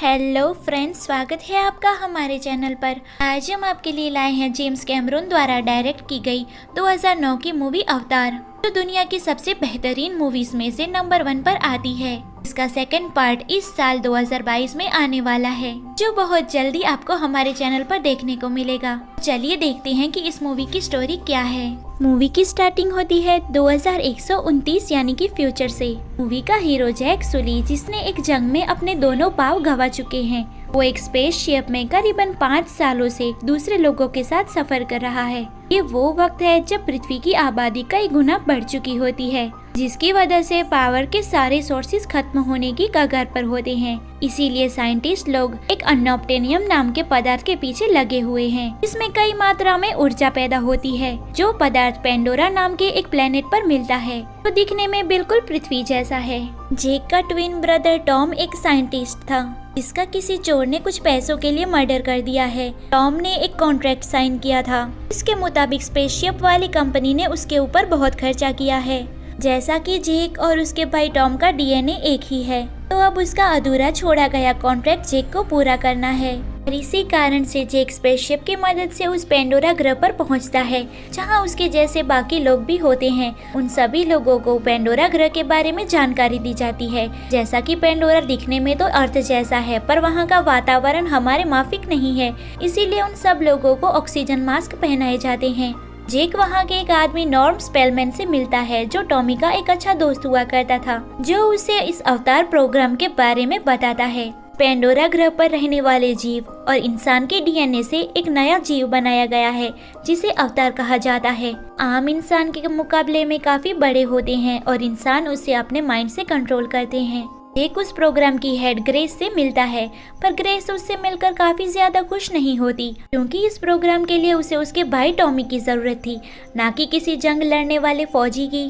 Hello friends, स्वागत है आपका हमारे चैनल पर। आज हम आपके लिए लाए हैं जेम्स कैमरून द्वारा डायरेक्ट की गई 2009 की मूवी अवतार, जो दुनिया की सबसे बेहतरीन मूवीज में से नंबर 1 पर आती है। इसका सेकंड पार्ट इस साल 2022 में आने वाला है, जो बहुत जल्दी आपको हमारे चैनल पर देखने को मिलेगा। चलिए देखते हैं कि इस मूवी की स्टोरी क्या है। मूवी की स्टार्टिंग होती है 2129 यानी कि फ्यूचर से। मूवी का हीरो जैक सुली, जिसने एक जंग में अपने दोनों पाँव गंवा चुके हैं, वो एक स्पेसशिप में करीबन 5 सालों से दूसरे लोगों के साथ सफर कर रहा है। ये वो वक्त है जब पृथ्वी की आबादी कई गुना बढ़ चुकी होती है, जिसकी वजह से पावर के सारे सोर्सेज खत्म होने की कगार पर होते हैं। इसीलिए साइंटिस्ट लोग एक अनऑब्टेनियम नाम के पदार्थ के पीछे लगे हुए हैं, जिसमें कई मात्रा में ऊर्जा पैदा होती है। जो पदार्थ पेंडोरा नाम के एक प्लेनेट पर मिलता है, तो दिखने में बिल्कुल पृथ्वी जैसा है। जेक का ट्विन ब्रदर टॉम एक साइंटिस्ट था, जिसका किसी चोर ने कुछ पैसों के लिए मर्डर कर दिया है। टॉम ने एक कॉन्ट्रैक्ट साइन किया था, इसके मुताबिक स्पेसशिप वाली कंपनी ने उसके ऊपर बहुत खर्चा किया है। जैसा कि जेक और उसके भाई टॉम का डीएनए एक ही है, तो अब उसका अधूरा छोड़ा गया कॉन्ट्रैक्ट जेक को पूरा करना है। और इसी कारण से जेक स्पेसशिप की मदद से उस पेंडोरा ग्रह पर पहुंचता है, जहां उसके जैसे बाकी लोग भी होते हैं। उन सभी लोगों को पेंडोरा ग्रह के बारे में जानकारी दी जाती है। जैसा कि पेंडोरा दिखने में तो अर्थ जैसा है, पर वहां का वातावरण हमारे माफिक नहीं है, इसीलिए उन सब लोगों को ऑक्सीजन मास्क पहनाए जाते हैं। जेक वहाँ के एक आदमी नॉर्म स्पेलमैन से मिलता है, जो टॉमी का एक अच्छा दोस्त हुआ करता था, जो उसे इस अवतार प्रोग्राम के बारे में बताता है। पेंडोरा ग्रह पर रहने वाले जीव और इंसान के डीएनए से एक नया जीव बनाया गया है, जिसे अवतार कहा जाता है। आम इंसान के मुकाबले में काफी बड़े होते हैं और इंसान उसे अपने माइंड से कंट्रोल करते हैं। जेक उस प्रोग्राम की हेड ग्रेस से मिलता है, पर ग्रेस उससे मिलकर काफी ज्यादा खुश नहीं होती, क्योंकि इस प्रोग्राम के लिए उसे उसके भाई टॉमी की जरूरत थी, ना कि किसी जंग लड़ने वाले फौजी की।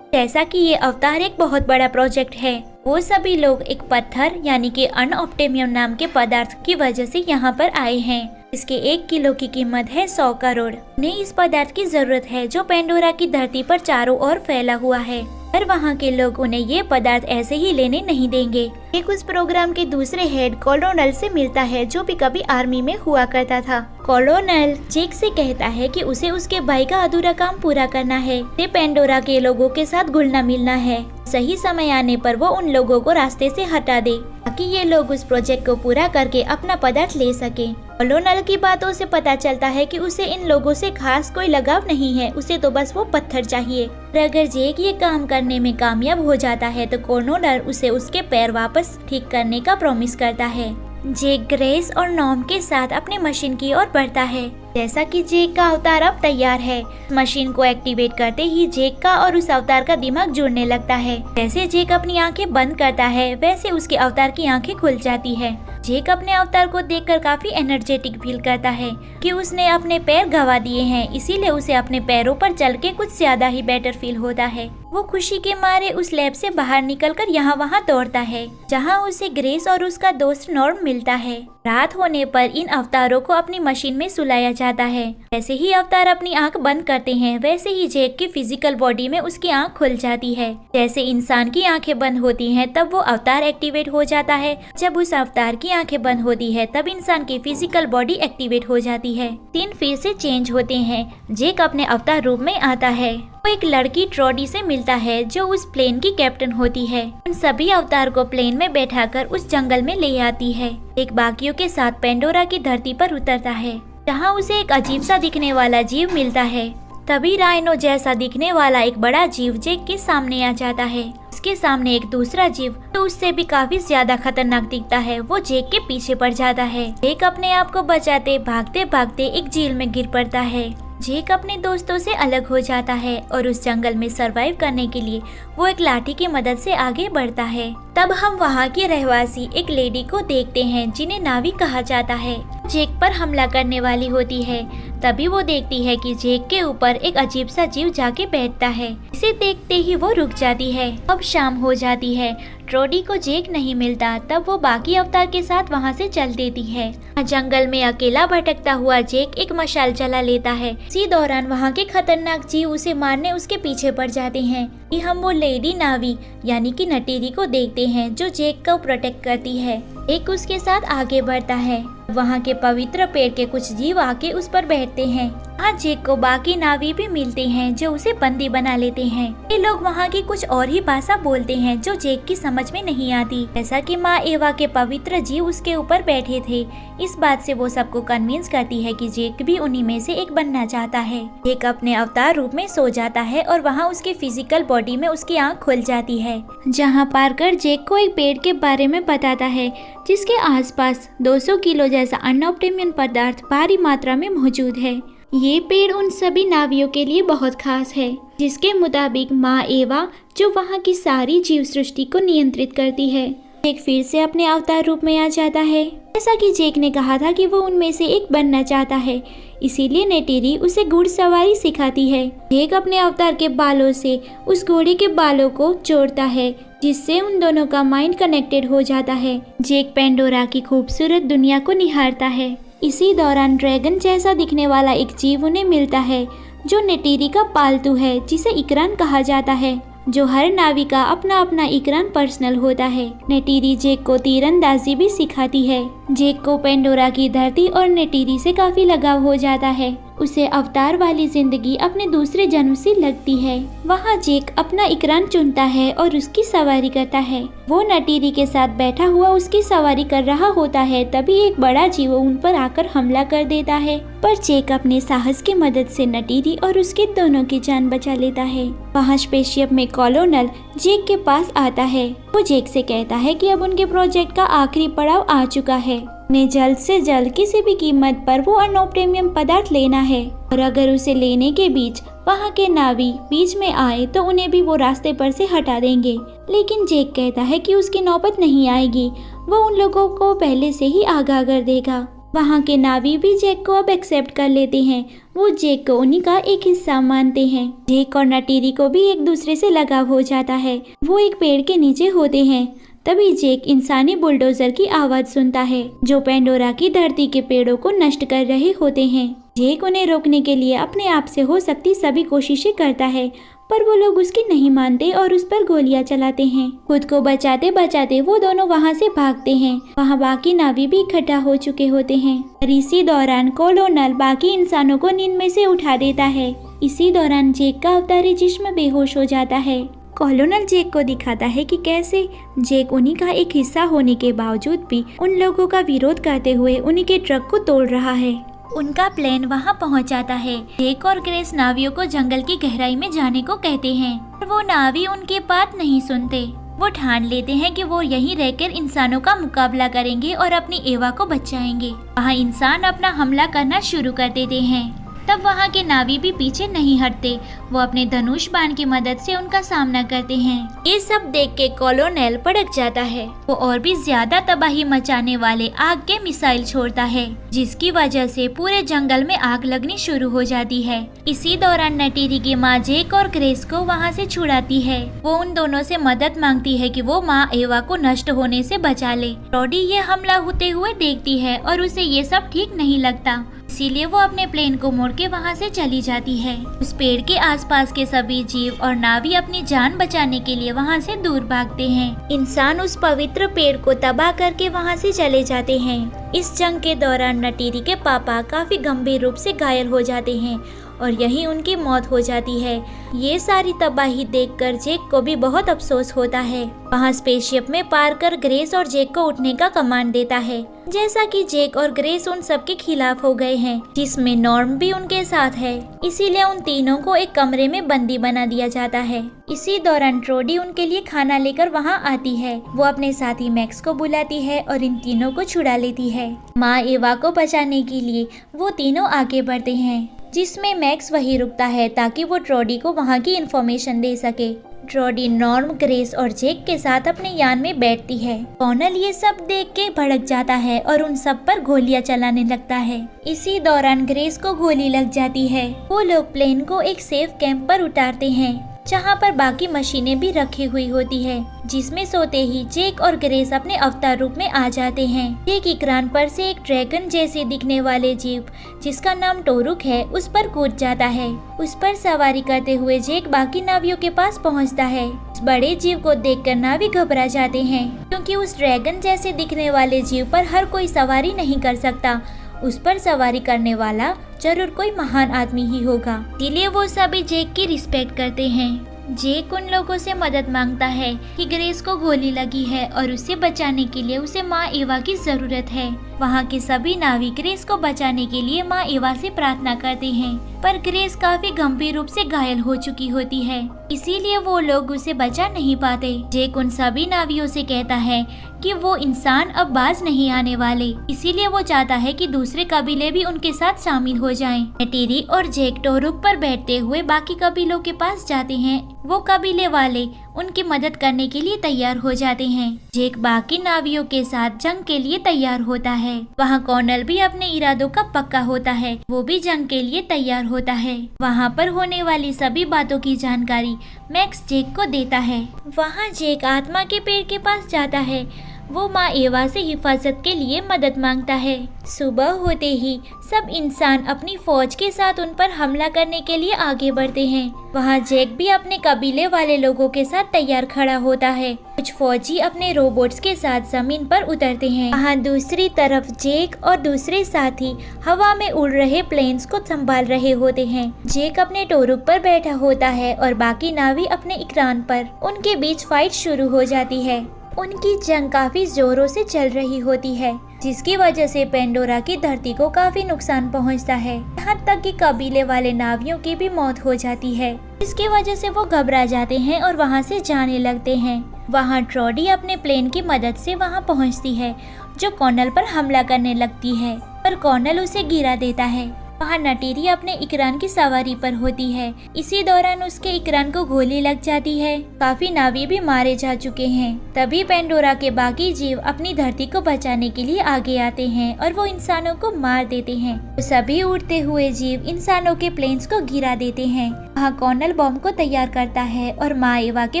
जैसा कि ये अवतार एक बहुत बड़ा प्रोजेक्ट है, वो सभी लोग एक पत्थर यानी कि अनऑब्टेनियम नाम के पदार्थ की वजह से यहाँ पर आए हैं। इसके 1 किलो की कीमत है 100 करोड़। उन्हें इस पदार्थ की जरूरत है, जो पेंडोरा की धरती पर चारों ओर फैला हुआ है, पर वहाँ के लोग उन्हें ये पदार्थ ऐसे ही लेने नहीं देंगे। एक उस प्रोग्राम के दूसरे हेड कॉलोनल से मिलता है, जो भी कभी आर्मी में हुआ करता था। कॉलोनल जेक से कहता है कि उसे उसके भाई का अधूरा काम पूरा करना है, ते पेंडोरा के लोगों के साथ घुलना मिलना है। सही समय आने पर वो उन लोगों को रास्ते से हटा दे, ताकि ये लोग उस प्रोजेक्ट को पूरा करके अपना पदार्थ ले सके। कॉलोनल की बातों से पता चलता है कि उसे इन लोगों से खास कोई लगाव नहीं है, उसे तो बस वो पत्थर चाहिए। और अगर जेक ये काम करने में कामयाब हो जाता है, तो कॉलोनल उसे उसके पैर वापस ठीक करने का प्रॉमिस करता है। जेक ग्रेस और नॉम के साथ अपने मशीन की ओर बढ़ता है। जैसा कि जेक का अवतार अब तैयार है, मशीन को एक्टिवेट करते ही जेक का और उस अवतार का दिमाग जुड़ने लगता है। जैसे जेक अपनी आंखें बंद करता है, वैसे उसके अवतार की आंखें खुल जाती है। जेक अपने अवतार को देखकर काफी एनर्जेटिक फील करता है कि उसने अपने पैर गंवा दिए हैं, इसीलिए उसे अपने पैरों पर चल के कुछ ज्यादा ही बेटर फील होता है। वो खुशी के मारे उस लैब से बाहर निकलकर यहाँ वहाँ दौड़ता है, जहाँ उसे ग्रेस और उसका दोस्त नॉर्म मिलता है। रात होने पर इन अवतारों को अपनी मशीन में सुलाया जाता है। जैसे ही अवतार अपनी आंख बंद करते हैं, वैसे ही जेक की फिजिकल बॉडी में उसकी आंख खुल जाती है। जैसे इंसान की आंखें बंद होती हैं, तब वो अवतार एक्टिवेट हो जाता है। जब उस अवतार की आंखें बंद होती है, तब इंसान की फिजिकल बॉडी एक्टिवेट हो जाती है। सीन फिर से चेंज होते हैं। जेक अपने अवतार रूप में आता है। वो एक लड़की ट्रॉडी से मिलता है, जो उस प्लेन की कैप्टन होती है। उन सभी अवतार को प्लेन में बैठाकर उस जंगल में ले आती है। एक बाकियों के साथ पेंडोरा की धरती पर उतरता है, जहाँ उसे एक अजीब सा दिखने वाला जीव मिलता है। तभी राइनो जैसा दिखने वाला एक बड़ा जीव जेक के सामने आ जाता है। उसके सामने एक दूसरा जीव, तो उससे भी काफी ज्यादा खतरनाक दिखता है, वो जेक के पीछे पड़ जाता है। जेक अपने आप को बचाते भागते भागते एक झील में गिर पड़ता है। जेक अपने दोस्तों से अलग हो जाता है और उस जंगल में सरवाइव करने के लिए वो एक लाठी की मदद से आगे बढ़ता है। तब हम वहाँ के रहवासी एक लेडी को देखते हैं, जिन्हें नावी कहा जाता है। जेक पर हमला करने वाली होती है। तभी वो देखती है कि जेक के ऊपर एक अजीब सा जीव जाके बैठता है। इसे देखते ही वो रुक जाती है। अब शाम हो जाती है। ट्रोडी को जेक नहीं मिलता, तब वो बाकी अवतार के साथ वहाँ से चल देती है। जंगल में अकेला भटकता हुआ जेक एक मशाल जला लेता है। इसी दौरान वहाँ के खतरनाक जीव उसे मारने उसके पीछे पड़ जाते हैं। हम वो लेडी नावी यानी कि नटेरी को देखते हैं, जो जेक को प्रोटेक्ट करती है। एक उसके साथ आगे बढ़ता है। वहाँ के पवित्र पेड़ के कुछ जीव आके उस पर बैठते हैं। वहाँ जेक को बाकी नावी भी मिलते हैं जो उसे बंदी बना लेते हैं। ये लोग वहाँ की कुछ और ही भाषा बोलते हैं जो जेक की समझ में नहीं आती। जैसा कि माँ एवा के पवित्र जीव उसके ऊपर बैठे थे, इस बात से वो सबको कन्विंस करती है कि जेक भी उन्हीं में से एक बनना चाहता है। जेक अपने अवतार रूप में सो जाता है और वहाँ उसकी फिजिकल बॉडी में उसकी आँख खुल जाती है, जहाँ पार्कर जेक को एक पेड़ के बारे में बताता है जिसके आसपास 200 किलो जैसा अनऑब्टेमियन पदार्थ भारी मात्रा में मौजूद है। ये पेड़ उन सभी नावियों के लिए बहुत खास है, जिसके मुताबिक माँ एवा जो वहाँ की सारी जीव सृष्टि को नियंत्रित करती है। जेक फिर से अपने अवतार रूप में आ जाता है। जैसा कि जेक ने कहा था कि वो उनमें से एक बनना चाहता है, इसीलिए नेटेरी उसे घुड़सवारी सिखाती है। जेक अपने अवतार के बालों से उस घोड़े के बालों को जोड़ता है, जिससे उन दोनों का माइंड कनेक्टेड हो जाता है। जेक पेंडोरा की खूबसूरत दुनिया को निहारता है। इसी दौरान ड्रैगन जैसा दिखने वाला एक जीव उन्हें मिलता है जो नेटेरी का पालतू है, जिसे इकरान कहा जाता है, जो हर नावी का अपना अपना इकरान पर्सनल होता है। नेटेरी जेक को तीरंदाजी भी सिखाती है। जेक को पेंडोरा की धरती और नेटेरी से काफी लगाव हो जाता है। उसे अवतार वाली जिंदगी अपने दूसरे जन्म से लगती है। वहाँ जेक अपना इकरान चुनता है और उसकी सवारी करता है। वो नेटेरी के साथ बैठा हुआ उसकी सवारी कर रहा होता है, तभी एक बड़ा जीव उन पर आकर हमला कर देता है, पर जेक अपने साहस की मदद से नेटेरी और उसके दोनों की जान बचा लेता है। वहाँ स्पेसशिप में कॉलोनल जेक के पास आता है। वो जेक से कहता है कि अब उनके प्रोजेक्ट का आखिरी पड़ाव आ चुका है। उन्हें जल्द से जल्द किसी भी कीमत पर वो अनऑब्टेमियम पदार्थ लेना है, और अगर उसे लेने के बीच वहाँ के नावी बीच में आए तो उन्हें भी वो रास्ते पर से हटा देंगे। लेकिन जेक कहता है कि उसकी नौबत नहीं आएगी, वो उन लोगों को पहले से ही आगाह कर देगा। वहाँ के नावी भी जेक को अब एक्सेप्ट कर लेते हैं। वो जेक को उन्हीं का एक हिस्सा मानते हैं। जेक और नेटेरी को भी एक दूसरे से लगाव हो जाता है। वो एक पेड़ के नीचे होते हैं। तभी जेक इंसानी बुलडोजर की आवाज सुनता है जो पेंडोरा की धरती के पेड़ों को नष्ट कर रहे होते हैं। जेक उन्हें रोकने के लिए अपने आप से हो सकती सभी कोशिशें करता है, पर वो लोग उसकी नहीं मानते और उस पर गोलियां चलाते हैं। खुद को बचाते बचाते वो दोनों वहां से भागते हैं। वहां बाकी नावी भी इकट्ठा हो चुके होते हैं। और इसी दौरान कॉलोनल बाकी इंसानों को नींद में से उठा देता है। इसी दौरान जेक का अवतारी जिस्म बेहोश हो जाता है। कॉलोनल जेक को दिखाता है कि कैसे जेक उन्हीं का एक हिस्सा होने के बावजूद भी उन लोगों का विरोध करते हुए उन्हीं के ट्रक को तोड़ रहा है। उनका प्लेन वहां पहुंच जाता है। जेक और ग्रेस नावियों को जंगल की गहराई में जाने को कहते हैं, पर वो नावी उनकी बात नहीं सुनते। वो ठान लेते हैं कि वो यहीं रहकर इंसानों का मुकाबला करेंगे और अपनी एवा को बचाएंगे। वहाँ इंसान अपना हमला करना शुरू कर देते हैं। तब वहाँ के नावी भी पीछे नहीं हटते। वो अपने धनुष बाण की मदद से उनका सामना करते हैं। ये सब देख के कॉलोनल भड़क जाता है। वो और भी ज्यादा तबाही मचाने वाले आग के मिसाइल छोड़ता है, जिसकी वजह से पूरे जंगल में आग लगनी शुरू हो जाती है। इसी दौरान नेटेरी की माँ जेक और ग्रेस को वहाँ से छुड़ाती है। वो उन दोनों से मदद मांगती है कि वो माँ एवा को नष्ट होने से बचा ले। रोडी ये हमला होते हुए देखती है और उसे ये सब ठीक नहीं लगता, इसीलिए वो अपने प्लेन को मोड़ के वहाँ से चली जाती है। उस पेड़ के आसपास के सभी जीव और नावी अपनी जान बचाने के लिए वहाँ से दूर भागते हैं। इंसान उस पवित्र पेड़ को तबाह करके वहाँ से चले जाते हैं। इस जंग के दौरान नेटेरी के पापा काफी गंभीर रूप से घायल हो जाते हैं और यहीं उनकी मौत हो जाती है। ये सारी तबाही देखकर जेक को भी बहुत अफसोस होता है। वहाँ स्पेसशिप में पार्कर ग्रेस और जेक को उठने का कमांड देता है। जैसा कि जेक और ग्रेस उन सब के खिलाफ हो गए हैं, जिसमें नॉर्म भी उनके साथ है, इसीलिए उन तीनों को एक कमरे में बंदी बना दिया जाता है। इसी दौरान ट्रोडी उनके लिए खाना लेकर वहाँ आती है। वो अपने साथी मैक्स को बुलाती है और इन तीनों को छुड़ा लेती है। माँ एवा को बचाने के लिए वो तीनों आगे बढ़ते हैं, जिसमें मैक्स वही रुकता है ताकि वो ट्रोडी को वहाँ की इंफॉर्मेशन दे सके। ट्रोडी नॉर्म, ग्रेस और जेक के साथ अपने यान में बैठती है। कॉनल ये सब देख के भड़क जाता है और उन सब पर गोलियां चलाने लगता है। इसी दौरान ग्रेस को गोली लग जाती है। वो लोग प्लेन को एक सेफ कैंप पर उतारते हैं। जहाँ पर बाकी मशीनें भी रखी हुई होती है, जिसमें सोते ही जेक और ग्रेस अपने अवतार रूप में आ जाते हैं। जेक इकरान पर से एक ड्रैगन जैसे दिखने वाले जीव जिसका नाम टोरुक है उस पर कूद जाता है। उस पर सवारी करते हुए जेक बाकी नावियों के पास पहुँचता है। उस बड़े जीव को देखकर नावी घबरा जाते हैं, क्योंकि उस ड्रैगन जैसे दिखने वाले जीव पर हर कोई सवारी नहीं कर सकता। उस पर सवारी करने वाला जरूर कोई महान आदमी ही होगा, इसीलिए वो सभी जेक की रिस्पेक्ट करते हैं। जेक उन लोगों से मदद मांगता है कि ग्रेस को गोली लगी है और उसे बचाने के लिए उसे माँ एवा की जरूरत है। वहाँ के सभी नाविक ग्रेस को बचाने के लिए माँ एवा से प्रार्थना करते हैं, पर ग्रेस काफी गंभीर रूप से घायल हो चुकी होती है, इसीलिए वो लोग उसे बचा नहीं पाते। जेक उन सभी नावियों से कहता है कि वो इंसान अब बाज नहीं आने वाले, इसीलिए वो चाहता है कि दूसरे कबीले भी उनके साथ शामिल हो जाएं। नेटेरी और जेक टोरुक पर बैठते हुए बाकी कबीलों के पास जाते हैं। वो कबीले वाले उनकी मदद करने के लिए तैयार हो जाते हैं। जेक बाकी नावियों के साथ जंग के लिए तैयार होता है। वहाँ कॉर्नल भी अपने इरादों का पक्का होता है, वो भी जंग के लिए तैयार होता है। वहाँ पर होने वाली सभी बातों की जानकारी मैक्स जेक को देता है। वहाँ जेक आत्मा के पेड़ के पास जाता है। वो माँ एवा से हिफाजत के लिए मदद मांगता है। सुबह होते ही सब इंसान अपनी फौज के साथ उन पर हमला करने के लिए आगे बढ़ते हैं। वहाँ जेक भी अपने कबीले वाले लोगों के साथ तैयार खड़ा होता है। कुछ फौजी अपने रोबोट्स के साथ जमीन पर उतरते हैं। वहाँ दूसरी तरफ जेक और दूसरे साथी हवा में उड़ रहे प्लेन्स को संभाल रहे होते हैं। जेक अपने टोरुक पर बैठा होता है और बाकी नावी अपने इकरान पर। उनके बीच फाइट शुरू हो जाती है। उनकी जंग काफी जोरों से चल रही होती है, जिसकी वजह से पेंडोरा की धरती को काफी नुकसान पहुंचता है। यहाँ तक कि कबीले वाले नावियों की भी मौत हो जाती है, जिसकी वजह से वो घबरा जाते हैं और वहाँ से जाने लगते हैं। वहाँ ट्रॉडी अपने प्लेन की मदद से वहाँ पहुँचती है, जो कॉर्नल पर हमला करने लगती है, पर कॉर्नल उसे गिरा देता है। वहाँ नटेरी अपने इकरान की सवारी पर होती है। इसी दौरान उसके इकरान को गोली लग जाती है। काफी नावी भी मारे जा चुके हैं। तभी पेंडोरा के बाकी जीव अपनी धरती को बचाने के लिए आगे आते हैं और वो इंसानों को मार देते हैं। तो सभी उड़ते हुए जीव इंसानों के प्लेन्स को गिरा देते हैं। वहाँ कॉर्नल बॉम्ब को तैयार करता है और माँ एवा के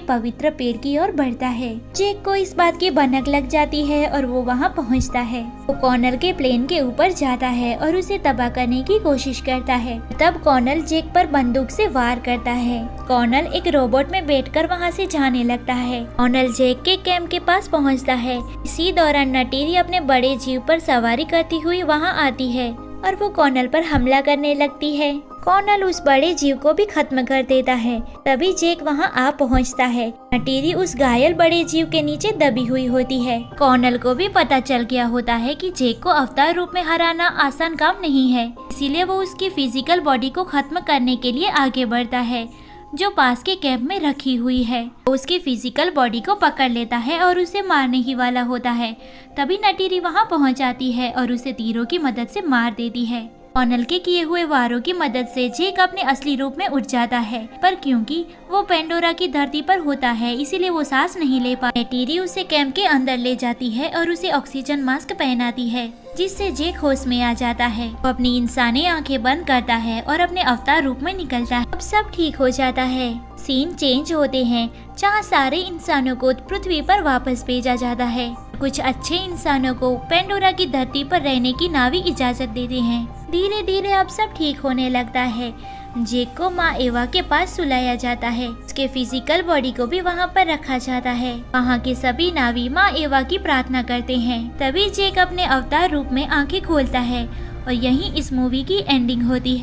पवित्र पेड़ की ओर बढ़ता है। जेक को इस बात की भनक लग जाती है और वो वहाँ पहुँचता है। वो कॉर्नल के प्लेन के ऊपर जाता है और उसे तबाह करने की कोशिश करता है। तब कॉर्नल जेक पर बंदूक से वार करता है। कॉर्नल एक रोबोट में बैठकर वहाँ से जाने लगता है। कॉर्नल जेक के कैंप के पास पहुँचता है। इसी दौरान नटेरी अपने बड़े जीव पर सवारी करती हुई वहाँ आती है और वो कॉर्नल पर हमला करने लगती है। कॉर्नल उस बड़े जीव को भी खत्म कर देता है। तभी जेक वहां आ पहुंचता है। नटेरी उस घायल बड़े जीव के नीचे दबी हुई होती है। कॉर्नल को भी पता चल गया होता है कि जेक को अवतार रूप में हराना आसान काम नहीं है, इसीलिए वो उसकी फिजिकल बॉडी को खत्म करने के लिए आगे बढ़ता है, जो पास के कैंप में रखी हुई है। वो उसकी फिजिकल बॉडी को पकड़ लेता है और उसे मारने ही वाला होता है। तभी नटेरी वहां पहुंच जाती है और उसे तीरों की मदद से मार देती है। कॉर्नल के किए हुए वारों की मदद से जेक अपने असली रूप में उठ जाता है, पर क्योंकि वो पेंडोरा की धरती पर होता है इसीलिए वो सांस नहीं ले पाता। नटेरी उसे कैंप के अंदर ले जाती है और उसे ऑक्सीजन मास्क पहनाती है, जिससे जेक होश में आ जाता है। वो अपनी इंसानी आंखें बंद करता है और अपने अवतार रूप में निकलता है। अब सब ठीक हो जाता है। सीन चेंज होते हैं, जहाँ सारे इंसानों को पृथ्वी पर वापस भेजा जाता है। कुछ अच्छे इंसानों को पेंडोरा की धरती पर रहने की नावी इजाजत देते हैं। धीरे धीरे अब सब ठीक होने लगता है। जेक को माँ एवा के पास सुलाया जाता है। उसके फिजिकल बॉडी को भी वहाँ पर रखा जाता है। वहाँ के सभी नावी माँ एवा की प्रार्थना करते हैं। तभी जेक अपने अवतार रूप में आंखें खोलता है और यहीं इस मूवी की एंडिंग होती है।